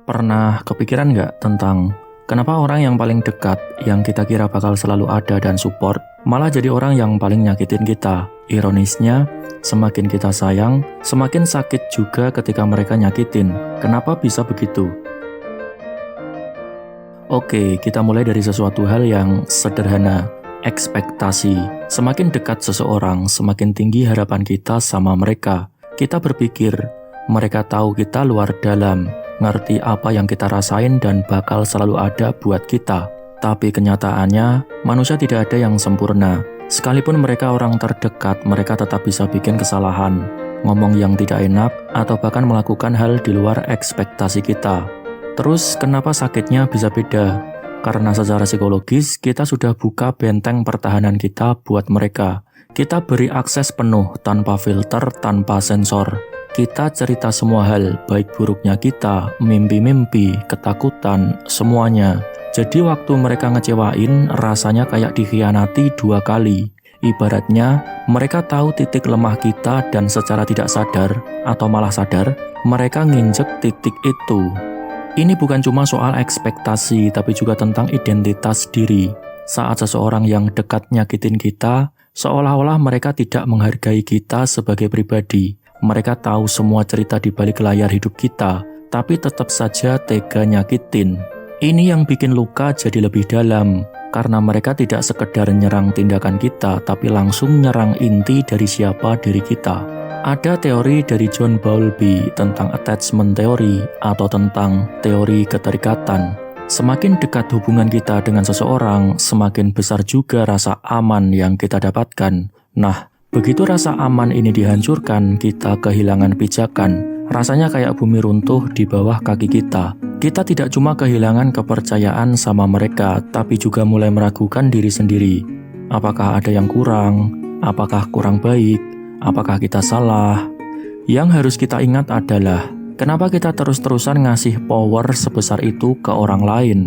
Pernah kepikiran nggak tentang kenapa orang yang paling dekat, yang kita kira bakal selalu ada dan support, malah jadi orang yang paling nyakitin kita? Ironisnya, semakin kita sayang, semakin sakit juga ketika mereka nyakitin. Kenapa bisa begitu? Oke, kita mulai dari sesuatu hal yang sederhana. Ekspektasi. Semakin dekat seseorang, semakin tinggi harapan kita sama mereka. Kita berpikir, mereka tahu kita luar dalam, ngerti apa yang kita rasain dan bakal selalu ada buat kita. Tapi kenyataannya, manusia tidak ada yang sempurna. Sekalipun mereka orang terdekat, mereka tetap bisa bikin kesalahan, ngomong yang tidak enak, atau bahkan melakukan hal di luar ekspektasi kita. Terus, kenapa sakitnya bisa beda? Karena secara psikologis, kita sudah buka benteng pertahanan kita buat mereka. Kita beri akses penuh, tanpa filter, tanpa sensor. Kita cerita semua hal, baik buruknya kita, mimpi-mimpi, ketakutan, semuanya. Jadi waktu mereka ngecewain, rasanya kayak dikhianati 2 kali. Ibaratnya, mereka tahu titik lemah kita dan secara tidak sadar, atau malah sadar, mereka nginjek titik itu. Ini bukan cuma soal ekspektasi, tapi juga tentang identitas diri. Saat seseorang yang dekat nyakitin kita, seolah-olah mereka tidak menghargai kita sebagai pribadi. Mereka tahu semua cerita di balik layar hidup kita, tapi tetap saja tega nyakitin. Ini yang bikin luka jadi lebih dalam, karena mereka tidak sekedar nyerang tindakan kita, tapi langsung nyerang inti dari siapa diri kita. Ada teori dari John Bowlby tentang attachment theory atau tentang teori keterikatan. Semakin dekat hubungan kita dengan seseorang, semakin besar juga rasa aman yang kita dapatkan. Nah, begitu rasa aman ini dihancurkan, kita kehilangan pijakan. Rasanya kayak bumi runtuh di bawah kaki kita. Kita tidak cuma kehilangan kepercayaan sama mereka, tapi juga mulai meragukan diri sendiri. Apakah ada yang kurang? Apakah kurang baik? Apakah kita salah? Yang harus kita ingat adalah, kenapa kita terus-terusan ngasih power sebesar itu ke orang lain?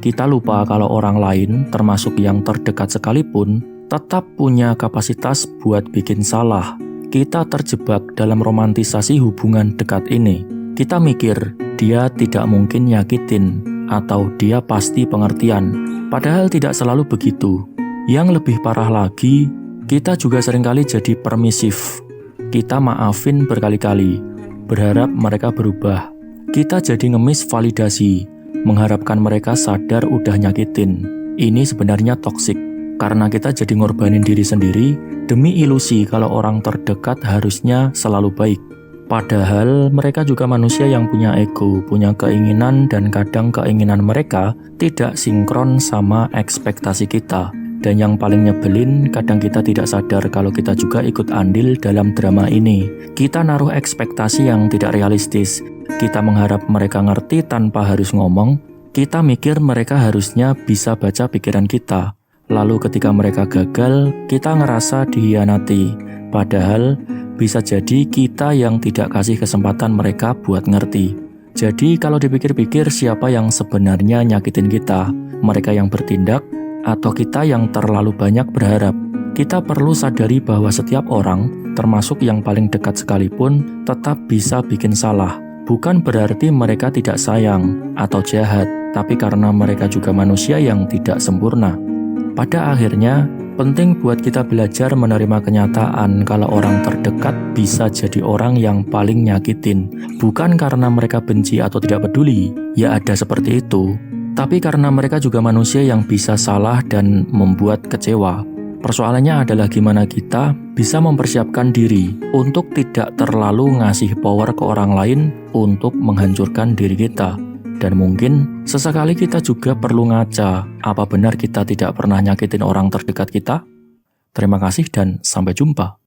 Kita lupa kalau orang lain, termasuk yang terdekat sekalipun, tetap punya kapasitas buat bikin salah. Kita terjebak dalam romantisasi hubungan dekat ini. Kita mikir, dia tidak mungkin nyakitin, atau dia pasti pengertian. Padahal tidak selalu begitu. Yang lebih parah lagi, kita juga seringkali jadi permisif. Kita maafin berkali-kali, berharap mereka berubah. Kita jadi ngemis validasi, mengharapkan mereka sadar udah nyakitin. Ini sebenarnya toksik. Karena kita jadi ngorbanin diri sendiri demi ilusi kalau orang terdekat harusnya selalu baik. Padahal mereka juga manusia yang punya ego, punya keinginan, dan kadang keinginan mereka tidak sinkron sama ekspektasi kita. Dan yang paling nyebelin, kadang kita tidak sadar kalau kita juga ikut andil dalam drama ini. Kita naruh ekspektasi yang tidak realistis. Kita mengharap mereka ngerti tanpa harus ngomong. Kita mikir mereka harusnya bisa baca pikiran kita. Lalu ketika mereka gagal, kita ngerasa dihianati. Padahal, bisa jadi kita yang tidak kasih kesempatan mereka buat ngerti. Jadi kalau dipikir-pikir, siapa yang sebenarnya nyakitin kita? Mereka yang bertindak, atau kita yang terlalu banyak berharap? Kita perlu sadari bahwa setiap orang, termasuk yang paling dekat sekalipun, tetap bisa bikin salah. Bukan berarti mereka tidak sayang atau jahat, tapi karena mereka juga manusia yang tidak sempurna. Pada akhirnya, penting buat kita belajar menerima kenyataan kalau orang terdekat bisa jadi orang yang paling nyakitin. Bukan karena mereka benci atau tidak peduli, ya ada seperti itu. Tapi karena mereka juga manusia yang bisa salah dan membuat kecewa. Persoalannya adalah gimana kita bisa mempersiapkan diri untuk tidak terlalu ngasih power ke orang lain untuk menghancurkan diri kita. Dan mungkin sesekali kita juga perlu ngaca, apa benar kita tidak pernah nyakitin orang terdekat kita? Terima kasih dan sampai jumpa.